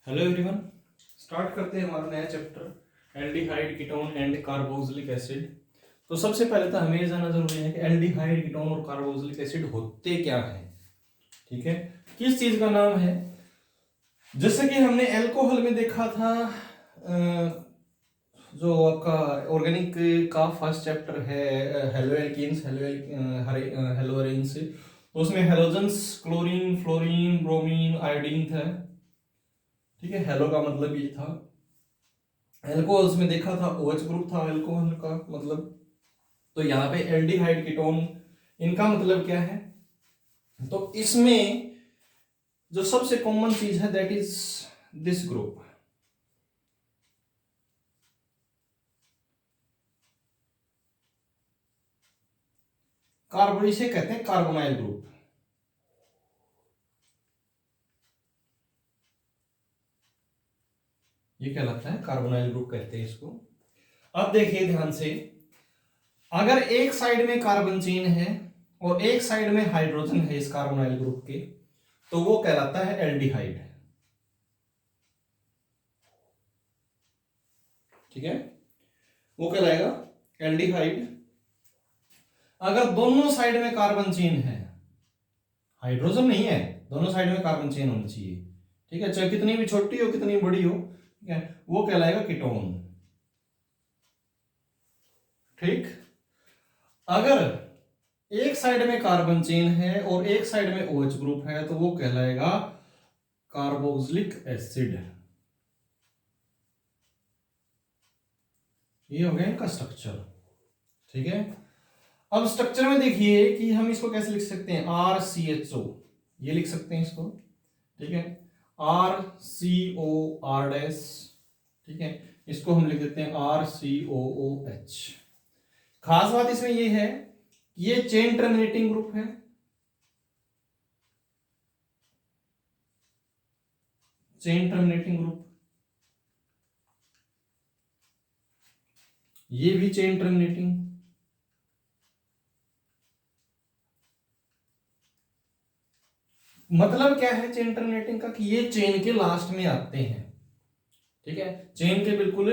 Hello everyone. Start करते हैं हमारा नया chapter aldehyde ketone and carboxylic acid. तो सबसे पहले तो हमें ये जानना जरूरी है कि एल्डिहाइड कीटोन और कार्बोक्सिलिक एसिड होते क्या है। ठीक है, किस चीज का नाम है। जैसे कि हमने अल्कोहल में देखा था, जो आपका ऑर्गेनिक का फर्स्ट चैप्टर है हेलोएल्कीन्स हेलोएरेन्स, तो उसमें halogens chlorine fluorine bromine iodine था। ठीक है, हेलो का मतलब ये था। एल्कोहल्स में देखा था OH ग्रुप था एल्कोहल का मतलब। तो यहाँ पे एल्डिहाइड कीटोन, इनका मतलब क्या है। तो इसमें जो सबसे कॉमन चीज है that is this group. Carbon, इसे कहते हैं कार्बोनाइल ग्रुप। ये कहलाता है कार्बोनाइल ग्रुप कहते हैं इसको। अब देखिए ध्यान से, अगर एक साइड में कार्बन चेन है और एक साइड में हाइड्रोजन है इस कार्बोनाइल ग्रुप के, तो वो कहलाता है एल्डिहाइड। ठीक है, वो कहलाएगा एल्डिहाइड। अगर दोनों साइड में कार्बन चेन है, हाइड्रोजन नहीं है, दोनों साइड में कार्बन चेन होनी चाहिए। ठीक है, चाहे कितनी भी छोटी हो कितनी बड़ी हो, ठीक है, वो कहलाएगा कीटोन। ठीक, अगर एक साइड में कार्बन चेन है और एक साइड में OH ग्रुप है तो वो कहलाएगा कार्बोक्सिलिक एसिड। ये हो गया इनका स्ट्रक्चर। ठीक है, अब स्ट्रक्चर में देखिए कि हम इसको कैसे लिख सकते हैं। RCHO, ये लिख सकते हैं इसको। ठीक है, RCOR डैश। ठीक है, इसको हम लिख देते हैं RCOOH। खास बात इसमें ये है, ये चेन टर्मिनेटिंग ग्रुप है। चेन टर्मिनेटिंग ग्रुप, ये भी चेन टर्मिनेटिंग। मतलब क्या है चेन टर्मिनेटिंग का, कि ये चेन के लास्ट में आते हैं। ठीक है, चेन के बिल्कुल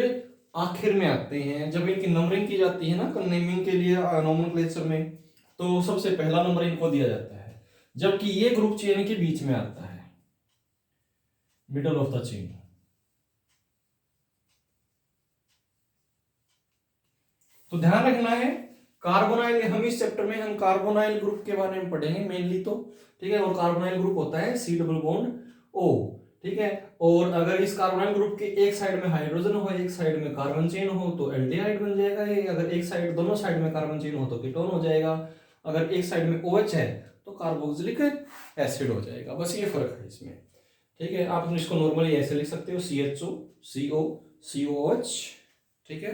आखिर में आते हैं। जब इनकी नंबरिंग की जाती है ना नेमिंग के लिए नोमेनक्लेचर में, तो सबसे पहला नंबर इनको दिया जाता है, जबकि ये ग्रुप चेन के बीच में आता है, मिडल ऑफ द चेन। तो ध्यान रखना है, कार्बोनाइल, हम इस चैप्टर में हम कार्बोनाइल ग्रुप के बारे में पढ़ेंगे मेनली तो। ठीक है, और कार्बोनाइल ग्रुप होता है C डबल बॉन्ड O। ठीक है, और अगर इस कार्बोनाइल ग्रुप के एक साइड में हाइड्रोजन हो एक साइड में कार्बन चेन हो तो एल्डिहाइड बन जाएगा ये। अगर एक साइड, दोनों साइड में कार्बन चेन हो तो कीटोन हो जाएगा। अगर एक साइड में OH है तो कार्बोक्सिलिक एसिड हो जाएगा। बस ये फर्क है इसमें। ठीक है, आप इसको नॉर्मली ऐसे लिख सकते हो CHO CO COH। ठीक है,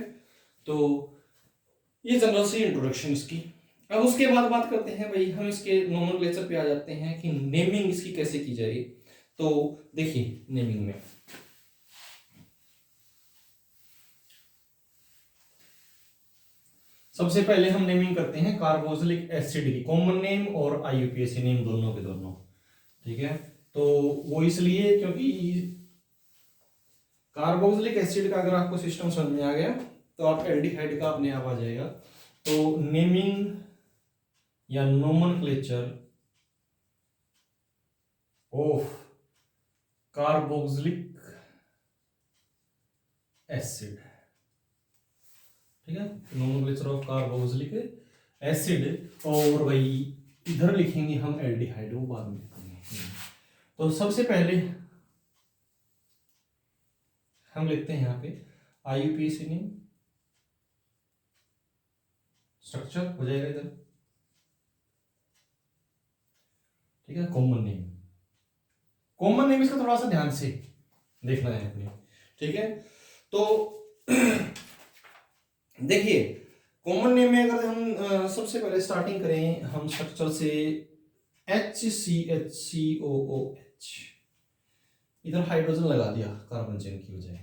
तो ये जनरल सी इंट्रोडक्शन इसकी। अब उसके बाद बात करते हैं भाई, हम इसके नोमेनक्लेचर पे आ जाते हैं कि नेमिंग इसकी कैसे की जाए। तो देखिए नेमिंग में सबसे पहले हम नेमिंग करते हैं कार्बोक्सिलिक एसिड की, कॉमन नेम और IUPAC नेम दोनों के दोनों। ठीक है, तो वो इसलिए क्योंकि कार्बोक्सिलिक एसिड का अगर आपको सिस्टम समझ में आ गया तो आप एल्डिहाइड का अपने आप आ जाएगा। तो नेमिंग या नोमेनक्लेचर ऑफ कार्बोक्सिलिक एसिड। ठीक है, नोमेनक्लेचर ऑफ कार्बोक्सिलिक एसिड। और भाई इधर लिखेंगे हम एल्डिहाइड, वो बाद में लिखेंगे। तो सबसे पहले हम लिखते हैं यहाँ पे IUPAC नेम, स्ट्रक्चर हो जाएगा इधर। ठीक है, कॉमन नेम, कॉमन नेम इसका थोड़ा सा ध्यान से देखना है अपने। ठीक है, तो देखिए कॉमन नेम में अगर हम सबसे पहले स्टार्टिंग करें हम स्ट्रक्चर से, HCHCOOH, इधर हाइड्रोजन लगा दिया कार्बन चेन की बजाय।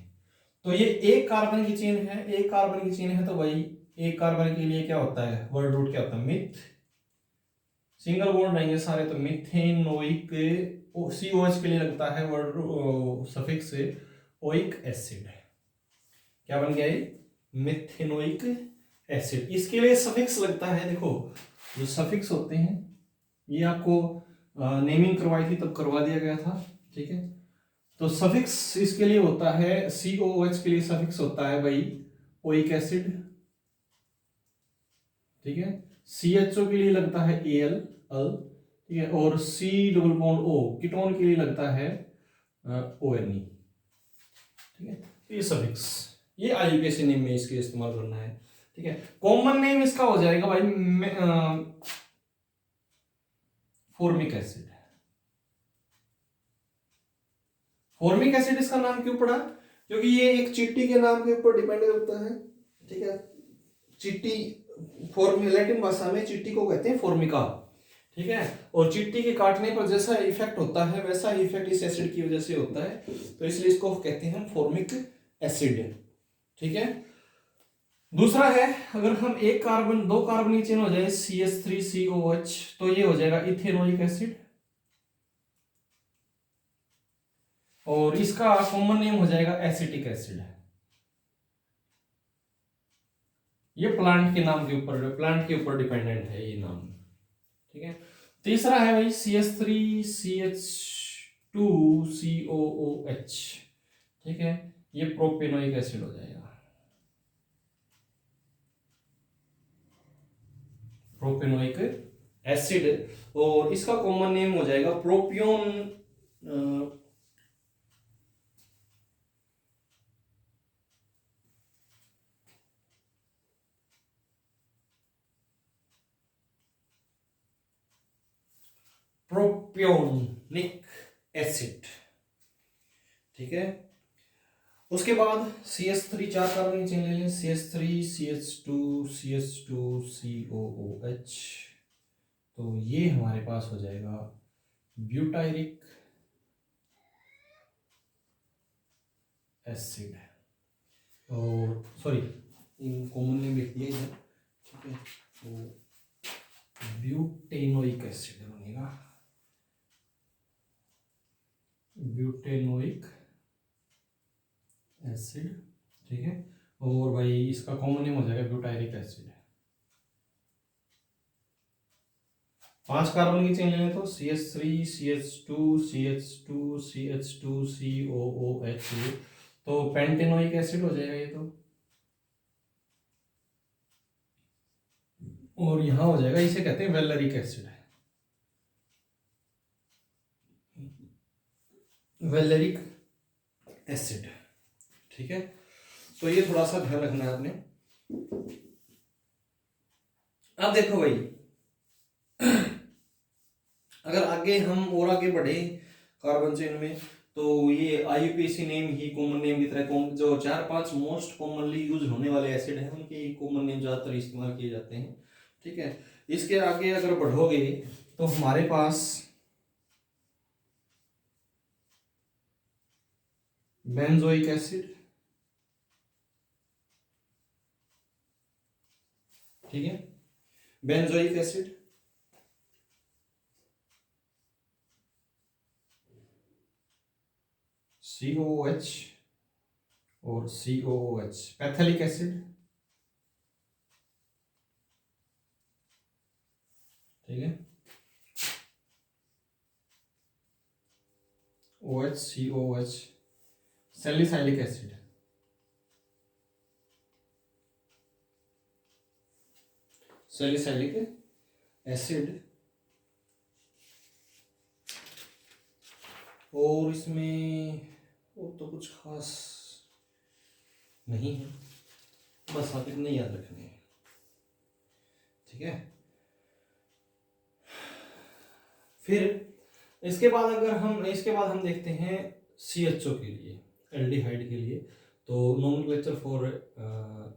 तो ये एक कार्बन की चेन है, एक कार्बन की चेन है तो भाई एक कार्बन के लिए क्या होता है, वर्ड रूट क्या होता है, मिथ। सिंगल बॉन्ड रहेंगे सारे, तो मिथेनोइक, COH के लिए लगता है वर्ड सफिक्स ओइक एसिड। क्या बन गया ये? Methanoic acid. इसके लिए सफिक्स लगता है, देखो जो सफिक्स होते हैं ये आपको नेमिंग करवाई थी तब करवा दिया गया था, ठीक है। तो सफिक्स इसके लिए होता है, COOH के लिए सफिक्स होता है भाई ओइक एसिड, ठीक है। CHO के लिए लगता है Al अल, ठीक है। और C double bond O ketone के लिए लगता है ONE, ठीक है। तो ये सफिक्स, ये IUPAC नेम में इसके इस्तेमाल करना है, ठीक है। कॉमन नेम इसका हो जाएगा भाई फॉर्मिक एसिड। फॉर्मिक एसिड इसका नाम क्यों पड़ा? क्योंकि ये एक चींटी के नाम के ऊपर डिपेंड करता है, ठीक है। चींटी, लैटिन भाषा में चींटी को कहते हैं फॉर्मिका, ठीक है। और चींटी के काटने पर जैसा इफेक्ट होता है वैसा इफेक्ट इस एसिड की वजह से होता है, तो इसलिए इसको कहते हैं फॉर्मिक एसिड, ठीक है। दूसरा है, अगर हम एक कार्बन, दो कार्बन चेन हो जाए CH3COH, तो ये हो जाएगा इथेनोइक एसिड। और इसका कॉमन नेम हो जाएगा एसिटिक एसिड। ये प्लांट के नाम के ऊपर, प्लांट के ऊपर डिपेंडेंट है ये नाम, ठीक है। तीसरा है भाई CH3CH2COOH, ठीक है। ये प्रोपेनोइक एसिड हो जाएगा, प्रोपेनोइक एसिड। और इसका कॉमन नेम हो जाएगा प्रोपियोन, प्रोपियोनिक एसिड, ठीक है। उसके बाद CH3, चार कार्बन की चेन ले लें, CH3CH2CH2COOH, तो ये हमारे पास हो जाएगा ब्यूटायरिक एसिड। और सॉरी, कॉमन नेम लिख दिया इधर, ठीक है। तो ब्यूटेनोइक एसिड बनेगा, ब्यूटेनोइक एसिड, ठीक है। और भाई इसका कॉमन नेम हो जाएगा ब्यूटायरिक एसिड। 5 कार्बन की चेन लें तो CH3CH2CH2CH2COOH, तो पेंटेनोइक एसिड हो जाएगा ये तो। और यहां हो जाएगा, इसे कहते हैं वेलरिक एसिड, वेलरिक एसिड, ठीक है। तो ये थोड़ा सा ध्यान रखना है आपने। अब देखो भाई, अगर आगे हम और आगे बढ़े कार्बन चेन में, तो ये IUPAC नेम ही कॉमन नेम की तरह, जो 4-5 मोस्ट कॉमनली यूज होने वाले एसिड हैं उनके कॉमन नेम ज्यादातर इस्तेमाल किए जाते हैं, ठीक है। इसके आगे अगर बढ़ोगे तो हमारे पास बेंजोइक एसिड, ठीक है, बेंजोइक एसिड। COOH और COOH, पैथेलिक एसिड, ठीक है। OH COOH, salicylic acid, salicylic acid. और इसमें और तो कुछ खास नहीं है, बस आप इतने याद रखने हैं, ठीक है। फिर इसके बाद देखते हैं CHO के लिए, एल्डिहाइड के लिए। तो नोमेनक्लेचर फॉर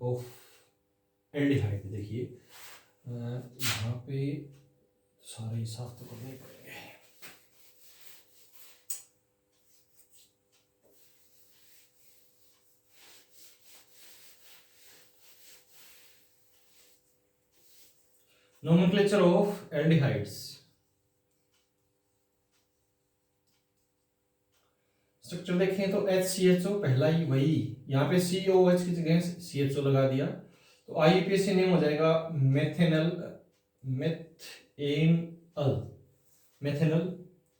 ऑफ एल्डिहाइड देखिए, यहाँ पे सारे हिसाब तो करने पड़ेंगे। Nomenclature of aldehydes, स्ट्रक्चर देखें तो HCHO पहला ही वही, यहाँ पे COH की जगह CHO लगा दिया, तो IUPAC नेम हो जाएगा मेथेनल, मेथेनल, मेथेनल,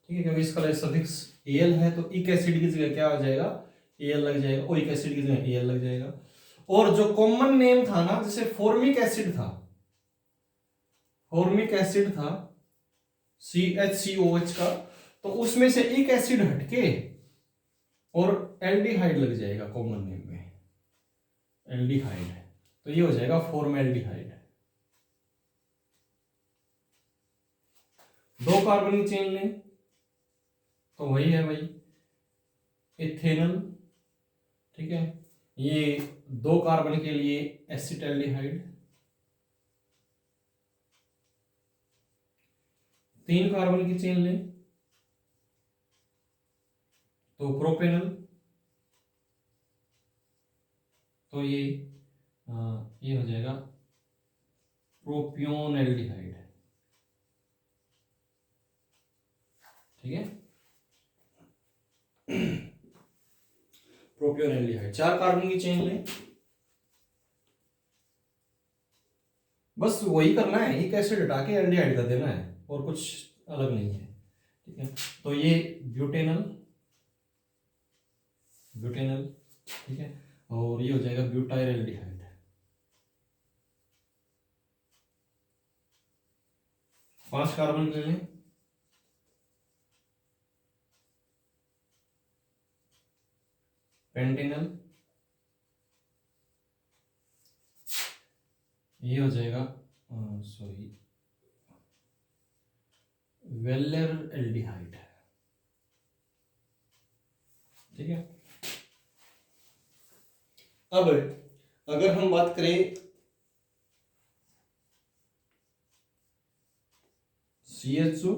ठीक है, क्योंकि इसका सफिक्स एल है तो इक एसिड की जगह क्या हो जाएगा, एल लग जाएगा, ओइक एसिड की जगह एल लग जाएगा। और जो कॉमन नेम था ना, जैसे फॉर्मिक एसिड था, फॉर्मिक एसिड था CHCOH का, तो उसमें से एक एसिड हटके और एल्डिहाइड लग जाएगा कॉमन नेम में, एल्डिहाइड, तो ये हो जाएगा फॉर्मेल्डिहाइड। दो कार्बन की चेन लें तो वही है भाई इथेनल, ठीक है, ये दो कार्बन के लिए एसिटाल्डिहाइड, तीन कार्बन की चेन लें तो प्रोपेनल, तो ये हो जाएगा प्रोपियोनएल्डिहाइड, ठीक है, प्रोपियोनएल्डिहाइड। चार कार्बन की चेन लें, बस वही करना है, एक एसिड हटा के एल्डिहाइड कर देना है, और कुछ अलग नहीं है, ठीक है। तो ये ब्यूटेनल, ब्यूटेनल, ठीक है, और ये हो जाएगा ब्यूटाइलएल्डिहाइड। पांच कार्बन ले लें, पेंटेनल, ये हो जाएगा सॉरी वेलर एल्डिहाइड, ठीक है। अब अगर हम बात करें CHO,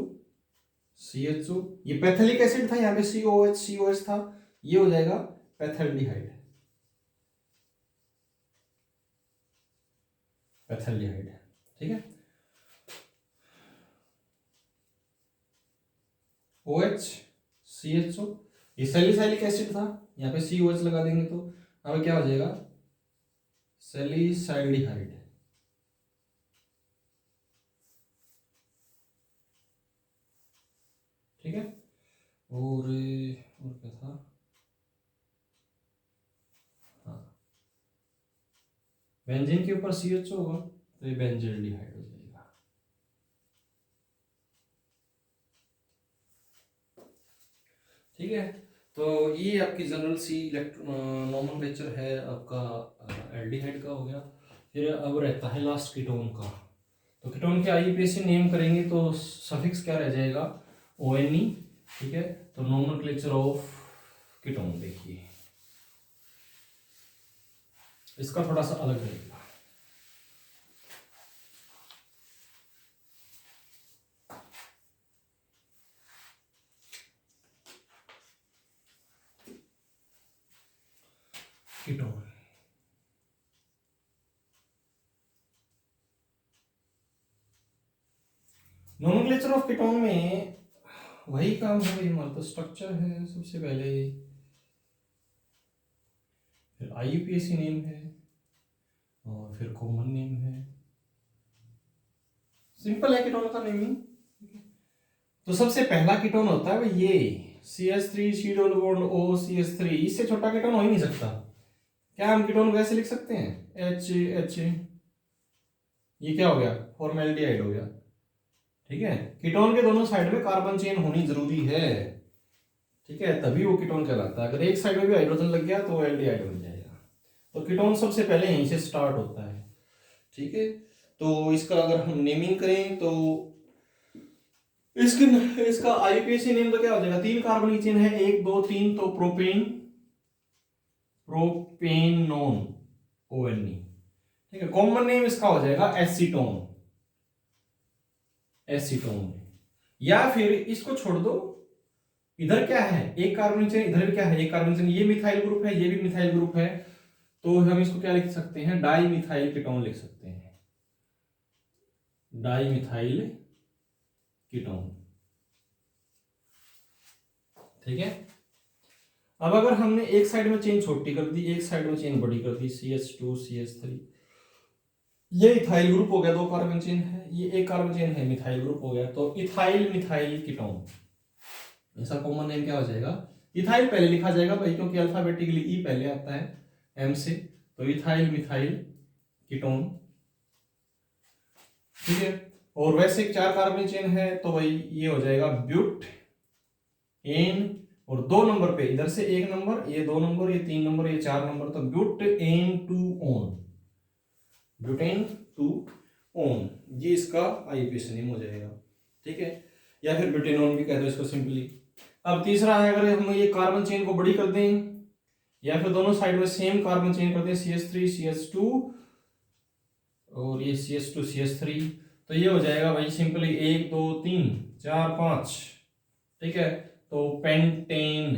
CHO ये पैथेलिक एसिड था, यहाँ पे COH था, ये हो जाएगा पैथेल्डिहाइड, पैथेल्डिहाइड, ठीक है। OH CHO ये सैलिसाइलिक एसिड था, यहाँ पे COH लगा देंगे तो अब क्या हो जाएगा सैलिसाइल्डिहाइड, ठीक है। और क्या था, हाँ बेंजीन के ऊपर CHO होगा तो ये बेंजील्डिहाइड हो जाएगा, ठीक है। तो ये आपकी जनरल सी नॉमेनक्लेचर है आपका एल्डिहाइड का हो गया। फिर अब रहता है लास्ट कीटोन का, तो कीटोन के IUPAC नेम करेंगे तो सफिक्स क्या रह जाएगा ONE, ठीक है। तो नॉमेनक्लेचर ऑफ कीटोन देखिए इसका थोड़ा सा अलग रहेगा। कीटोन नॉमेनक्लेचर ऑफ कीटोन में वही काम है भाई, हमारा तो स्ट्रक्चर है सबसे पहले, फिर IUPAC नेम है और फिर कॉमन नेम है, सिंपल है कीटोन का नेमिंग। तो सबसे पहला कीटोन होता है ये CH3 C double bond O CH3, इससे छोटा कीटोन हो ही नहीं सकता। क्या हम कीटोन को ऐसे लिख सकते हैं H, ये क्या हो गया फॉर्मेल्डिहाइड हो गया, ठीक है। कीटोन के दोनों साइड में कार्बन चेन होनी जरूरी है, ठीक है, तभी वो कीटोन कहलाता है। अगर एक साइड में भी हाइड्रोजन लग गया तो एल्डिहाइड बन जाएगा। तो कीटोन सबसे पहले यहीं से स्टार्ट होता है, ठीक है। तो इसका अगर हम नेमिंग करें तो इसका IUPAC नेम तो क्या हो जाएगा, तीन कार्बन की चेन है, एक दो तीन, तो प्रोपेनोन ONE, ठीक है। कॉमन नेम इसका हो जाएगा एसीटोन, एसीटोन। या फिर इसको छोड़ दो, इधर क्या है एक कार्बन चेन, इधर भी क्या है एक कार्बन चेन, ये मिथाइल ग्रुप है, ये भी मिथाइल ग्रुप है, तो हम इसको क्या लिख सकते हैं डाई मिथाइल कीटोन लिख सकते हैं, डाई मिथाइल कीटोन, ठीक है। अब अगर हमने एक साइड में चेन छोटी कर दी, एक साइड में चेन बड़ी कर दी, CH2 CH3, ये इथाइल ग्रुप हो गया, 2 कार्बन चेन है, ये एक कार्बन चेन है, मिथाइल ग्रुप हो गया। तो इथाइल मिथाइल कीटोन, इसका कॉमन नेम क्या हो जाएगा? इथाइल पहले लिखा जाएगा भाई, क्योंकि अल्फाबेटिकली ई पहले आता है एम से, तो इथाइल मिथाइल कीटोन, ठीक है। और वैसे 4 कार्बन चेन है तो भाई ये हो जाएगा ब्यूट एन, और 2 नंबर पे इधर से 1 नंबर, ये 2 नंबर, ये 3 नंबर, ये 4 नंबर, तो butane two one, butane two one, ये इसका आईयूपीएसी नेम हो जाएगा, ठीक है। या फिर ब्यूटेनोन भी कह दो इसको सिंपली। अब तीसरा है, अगर हम ये कार्बन चेन को बड़ी कर दें या फिर दोनों साइड में सेम कार्बन चेन कर दें, CH3 CH2 और ये CH2 CH3, तो ये हो जाएगा भाई सिंपली 1 2 3 4 5, ठीक है। तो पेंटेन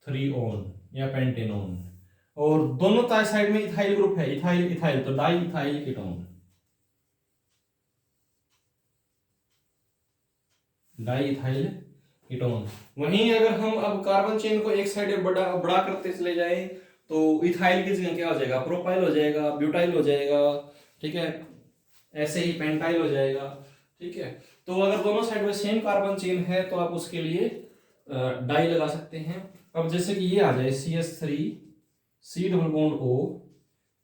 3 ओन या पेंटेनोन, और दोनों साइड में इथाइल ग्रुप है, इथाइल इथाइल, तो di ethyl ketone, di ethyl ketone. वहीं अगर हम अब कार्बन चेन को एक साइड बड़ा बड़ा करते चले जाएं तो इथाइल की जगह क्या हो जाएगा? प्रोपाइल हो जाएगा, ब्यूटाइल हो जाएगा, ठीक है। ऐसे ही पेंटाइल हो जाएगा, ठीक है। तो अगर दोनों साइड में सेम कार्बन चेन है तो आप उसके लिए डाई लगा सकते हैं। अब जैसे कि ये आ जाए CH3 C double bond O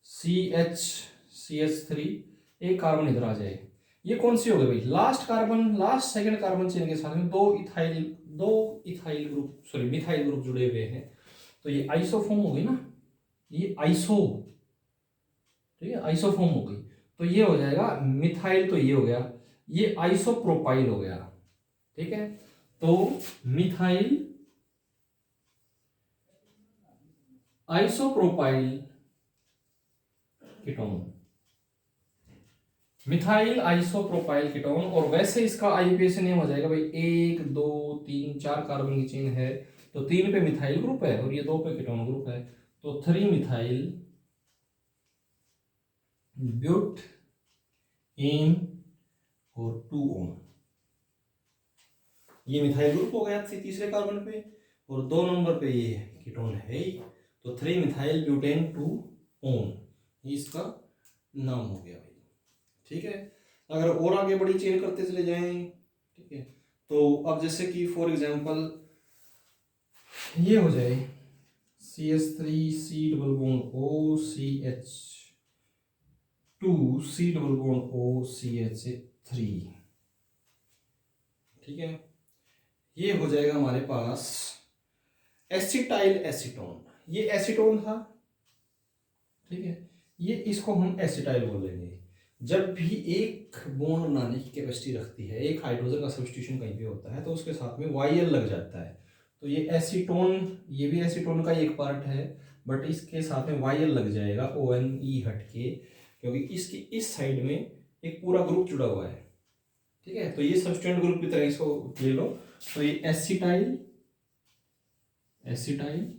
CH3, एक कार्बन इधर आ जाए, ये कौन सी हो गई भाई? Last carbon, last second carbon chain के साथ में दो ethyl group, sorry methyl group जुड़े हुए हैं, तो ये आइसोफॉर्म हो गई ना, ये आइसो, ठीक है, आइसोफॉर्म हो गई। तो ये हो जाएगा मिथाइल, तो ये हो गया, ये आइसोप्रोपाइल हो गया, ठीक है। तो methyl isopropyl ketone, methyl isopropyl ketone. और वैसे इसका आईयूपीएसी नेम हो जाएगा भाई 1 2 3 4 कार्बन की चेन है, तो 3 पे मिथाइल ग्रुप है और ये 2 पे कीटोन ग्रुप है, तो 3 मिथाइल ब्यूट एन और 2 ओन, ये मिथाइल ग्रुप हो गया तीसरे कार्बन पे, और 2 नंबर पे ये कीटोन है ही, तो 3 मिथाइल ब्यूटेन 2 ओन, ये इसका नाम हो गया भाई, ठीक है। अगर और आगे बड़ी चेन करते चले जाएं, ठीक है, तो अब जैसे कि फॉर एग्जांपल ये हो जाए CH3 C double bond O CH2 C double bond O CH3, ठीक है। ये हो जाएगा हमारे पास एसिटाइल एसीटोन, ये एसीटोन था, ठीक है, ये इसको हम एसिटाइल बोलेंगे। जब भी एक बॉन्ड बनाने की कैपेसिटी रखती है, एक हाइड्रोजन का सब्स्टिट्यूशन कहीं पे होता है तो उसके साथ में YL लग जाता है, तो ये एसीटोन, ये भी एसीटोन का एक पार्ट है, बट इसके साथ में YL लग जाएगा ONE हट के, क्योंकि इसकी इस साइड में एक पूरा ग्रुप जुड़ा हुआ है, ठीक है। तो ये सब्स्टिट्यूएंट ग्रुप की तरह इसको ले लो, तो ये एसिटाइल एसिटाइल,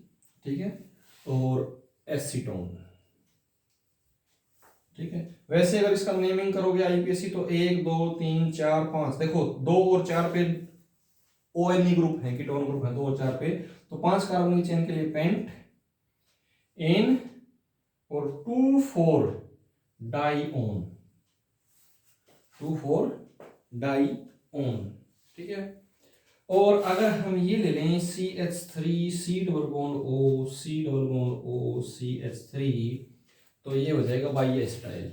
ठीक है, और एसीटोन, ठीक है। वैसे अगर इसका नेमिंग करोगे आईपीएसी तो 1 2 3 4 5, देखो 2 और 4 पे ONE ग्रुप है, कीटोन ग्रुप है 2 और 4 पे, तो 5 कार्बन की चेन के लिए पेंट एन और 2 4 डाईओन, 2 4 डाईओन, ठीक है। और अगर हम ये ले लें CH3 C double bond O C double bond O CH3, तो ये हो जाएगा बाई एसिटाइल,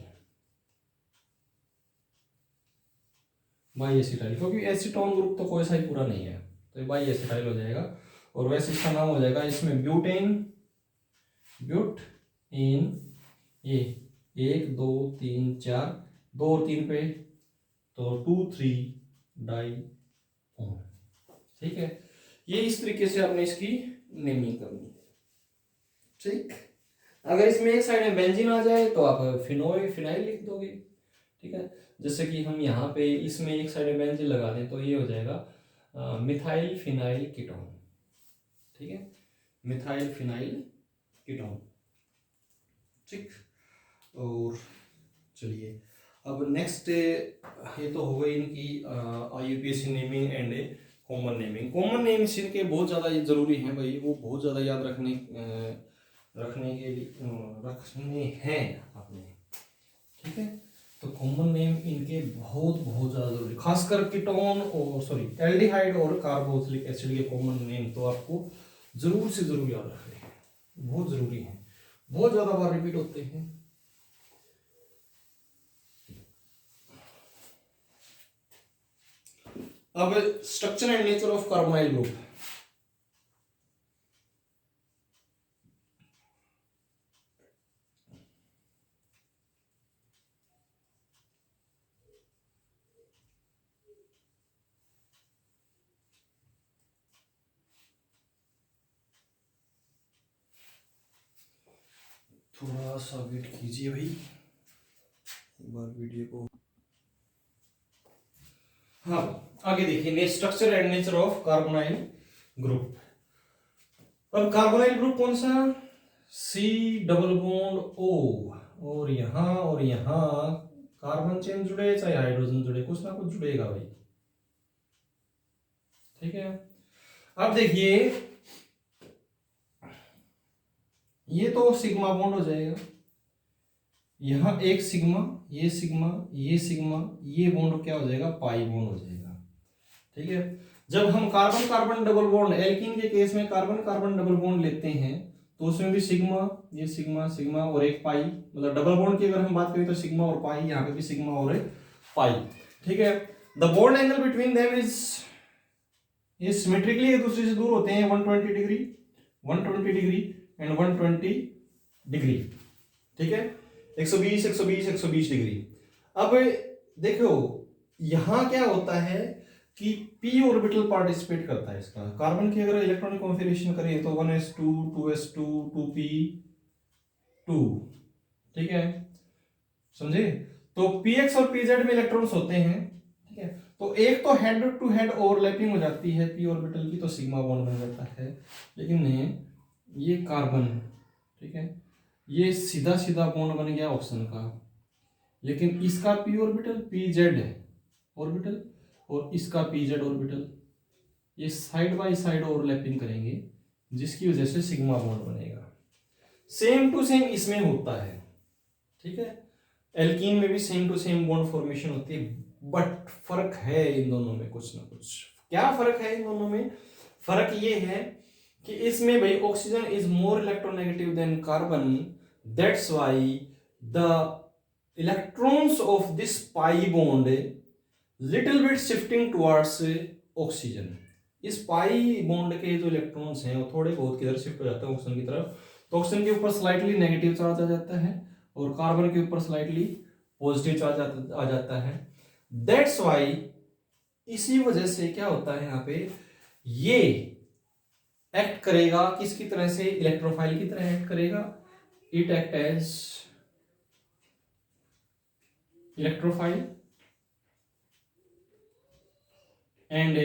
बाई एसिटाइल, क्योंकि एसीटोन ग्रुप तो कोई सा ही पूरा नहीं है, तो ये बाई एसिटाइल हो जाएगा। और वैसे इसका नाम हो जाएगा इसमें ब्यूटेन, ब्यूट इन, ये 1 2 3 4, 2 और 3 पे तो 2 3 डाई ओन, ठीक है। ये इस तरीके से आपने इसकी नेमिंग करनी है, ठीक। अगर इसमें एक साइड में बेंजीन आ जाए तो आप फिनाइल लिख दोगे, ठीक है। जैसे कि हम यहाँ पे इसमें एक साइड में बेंजीन लगा दें तो ये हो जाएगा मिथाइल फिनाइल कीटोन, ठीक है, मिथाइल फिनाइल कीटोन, ठीक। और चलिए अब नेक्स्ट, ये तो हो गई इनकी IUPAC naming and common naming, common names इनके बहुत ज़्यादा जरूरी हैं भाई, वो बहुत ज़्यादा याद रखने के लिए रखने हैं आपने, ठीक है। तो कॉमन नेम इनके बहुत बहुत ज़्यादा जरूरी, खासकर कीटोन और सॉरी एल्डिहाइड और कार्बोक्सिलिक एसिड के कॉमन नेम तो आपको जरूर से जरूर याद रखने हैं, बहुत जरूरी है, बहुत ज़्यादा बार रिपीट होते हैं। अब structure and nature of carbonyl group, थोड़ा सा वेट कीजिए भाई, एक बार वीडियो को। हाँ आगे देखिए, structure and nature of carbonyl group. अब कार्बोनाइल ग्रुप कौन सा, सी डबल बॉन्ड ओ, और यहाँ कार्बन चेन जुड़े चाहे हाइड्रोजन जुड़े, कुछ ना कुछ जुड़ेगा भाई, ठीक है। अब देखिए ये तो सिग्मा बॉन्ड हो जाएगा, यहाँ एक सिग्मा, ये सिग्मा, ये सिग्मा, ये बॉन्ड क्या हो जाएगा, पाई बॉन्ड हो जाएगा, ठीक है। जब हम carbon carbon double bond, alkene के केस में कार्बन कार्बन डबल बॉन्ड लेते हैं तो उसमें भी सिग्मा, ये सिग्मा सिग्मा और एक पाई, मतलब डबल बॉन्ड की अगर हम बात करें तो सिग्मा और पाई, यहाँ पे भी सिग्मा और एक पाई, ठीक है। The bond angle between them is symmetrically एक दूसरे से दूर होते हैं 120 डिग्री, 120 डिग्री एंड 120 डिग्री, ठीक है, 120 120 120 डिग्री। अब देखो यहां क्या होता है कि p ऑर्बिटल पार्टिसिपेट करता है इसका, कार्बन की अगर इलेक्ट्रॉनिक कॉन्फ़िगरेशन करें तो 1s2 2s2 2p2, ठीक है, समझे। तो px और pz में इलेक्ट्रॉन्स होते हैं, ठीक है। तो एक तो हेड टू हेड ओवरलैपिंग हो जाती है p ऑर्बिटल की, तो सिग्मा बॉन्ड बन जाता है, लेकिन ये कार्बन, ठीक है, ये सीधा सीधा बॉन्ड बन गया ऑक्सीजन का, लेकिन इसका p ऑर्बिटल pz ऑर्बिटल और इसका pz ऑर्बिटल, ये साइड बाय साइड ओवरलैपिंग करेंगे, जिसकी वजह से सिग्मा बॉन्ड बनेगा। सेम टू सेम इसमें होता है, ठीक है, एल्कीन में भी same to same bond formation होती है, बट फर्क है इन दोनों में कुछ ना कुछ। क्या फर्क है इन दोनों में, फर्क ये है कि इसमें भाई oxygen is more electronegative than carbon, that's why the electrons of this pi bond little bit shifting towards oxygen. इस पाई बॉन्ड के जो इलेक्ट्रॉन्स हैं वो थोड़े बहुत किधर शिफ्ट हो जाते हैं ऑक्सीजन की तरफ, तो ऑक्सीजन के ऊपर स्लाइटली नेगेटिव चार्ज आ जाता है और कार्बन के ऊपर स्लाइटली पॉजिटिव चार्ज आ जाता है। दैट्स व्हाई इसी वजह से क्या होता है यहाँ पे, ये एक्ट करेगा किसकी तरह से, इलेक्ट्रोफाइल की तरह एक्ट करेगा, it act as electrophile and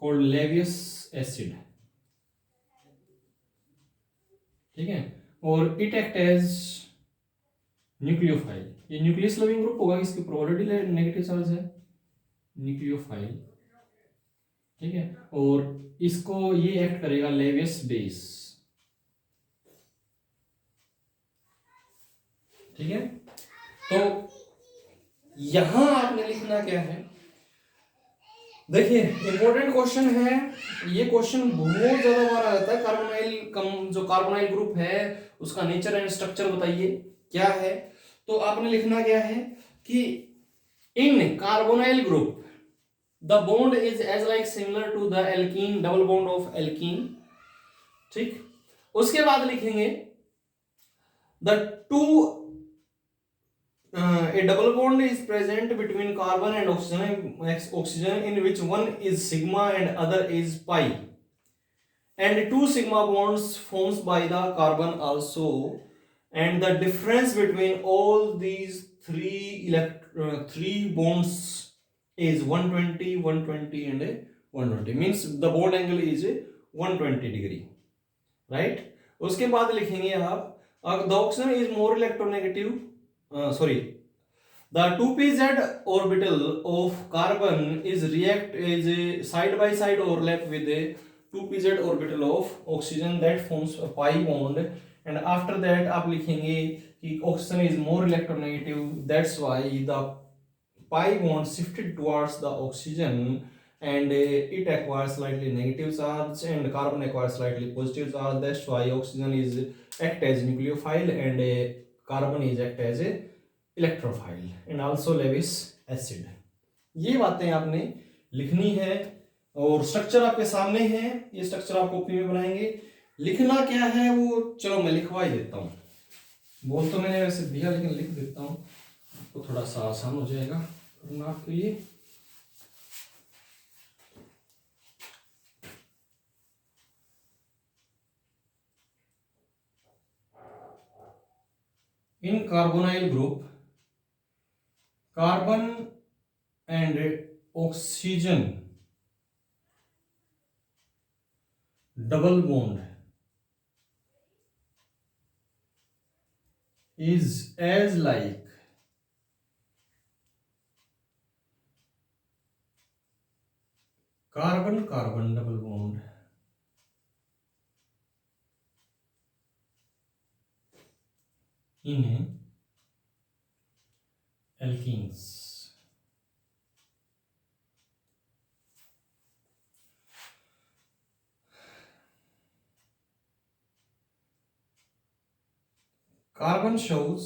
called Lewis acid, ठीक है, और इट एक्ट एज न्यूक्लियोफाइल। ये न्यूक्लियस लविंग ग्रुप होगा, इसकी ऊपर ऑलरेडी नेगेटिव चार्ज है, न्यूक्लियोफाइल, ठीक है, और इसको ये एक्ट करेगा लेवियस बेस, ठीक है। तो यहां आपने लिखना क्या है, देखिए इंपॉर्टेंट क्वेश्चन है ये, क्वेश्चन बहुत ज्यादा बार आ जाता है, कार्बोनाइल जो कार्बोनाइल ग्रुप है उसका नेचर एंड स्ट्रक्चर बताइए क्या है। तो आपने लिखना क्या है कि in carbonyl group the bond is as like similar to the alkene, double bond of alkene, ठीक। उसके बाद लिखेंगे the to a double bond is present between carbon and oxygen in which one is sigma and other is pi, and two sigma bonds forms by the carbon also, and the difference between all these three bonds is 120 120 and 120, means the bond angle is 120 degree, right। उसके बाद लिखेंगे आप the oxygen is more electronegative, sorry, The 2pz orbital of carbon is react as a side by side overlap with a 2pz orbital of oxygen that forms a pi bond, and after that आप लिखेंगे कि oxygen is more electronegative, that's why the pi bond shifted towards the oxygen, and it acquires slightly negative charge and carbon acquires slightly positive charge. That's why oxygen is act as nucleophile and carbon is act as a electrophile and also Lewis acid. ये बातें आपने लिखनी है और structure आपके सामने है, ये स्ट्रक्चर आप कॉपी में बनाएंगे। लिखना क्या है वो चलो मैं लिखवा ही देता हूँ, बोल तो मैंने वैसे दिया लेकिन लिख देता हूँ, आपको थोड़ा सा आसान हो जाएगा करना आपके लिए। In carbonyl group carbon and oxygen double bond is as like carbon carbon double bond in alkenes। Carbon shows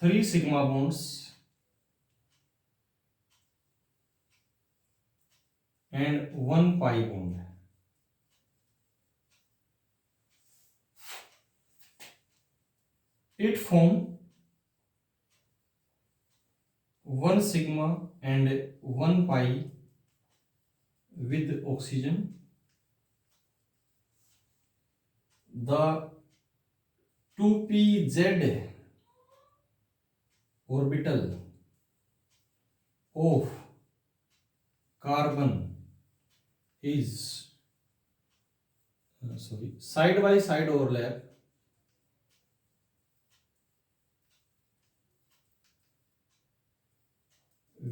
3 sigma bonds and 1 pi bond। It form 1 sigma and 1 pi with oxygen। The 2pz orbital of carbon is side by side overlap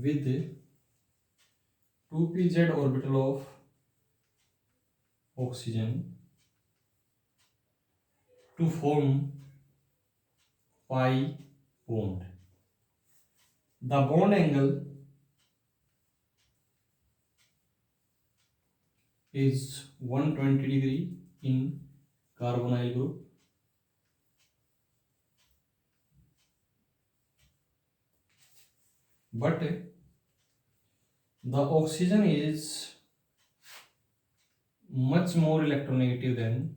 with 2pz orbital of oxygen to form pi bond। The bond angle is 120 degree in carbonyl group, but the oxygen is much more electronegative than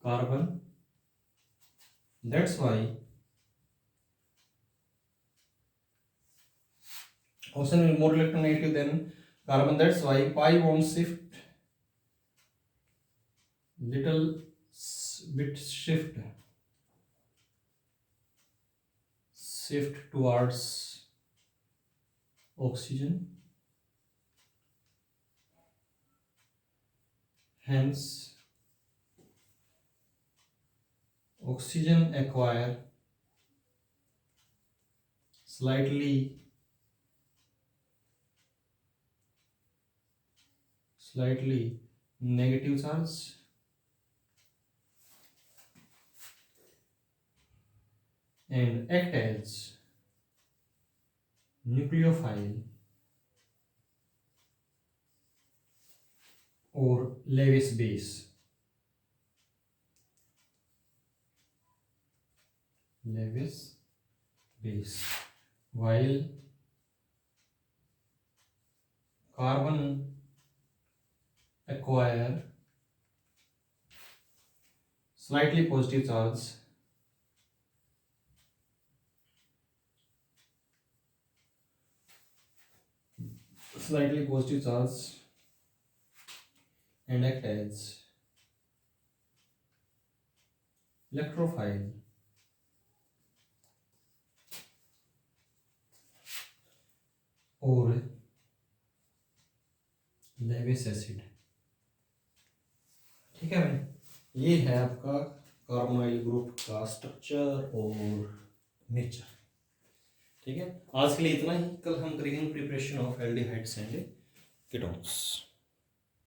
carbon, that's why oxygen is more electronegative than carbon, that's why pi bond shift little bit shift towards oxygen, hence oxygen acquire slightly negative charge and act as nucleophile or Lewis base। While carbon acquire slightly positive charge and act as electrophile or Lewis acid. ठीक है भाई, ये है आपका carbonyl group का structure और nature. ठीक है, आज के लिए इतना ही। कल हम करेंगे preparation of aldehydes and ketones.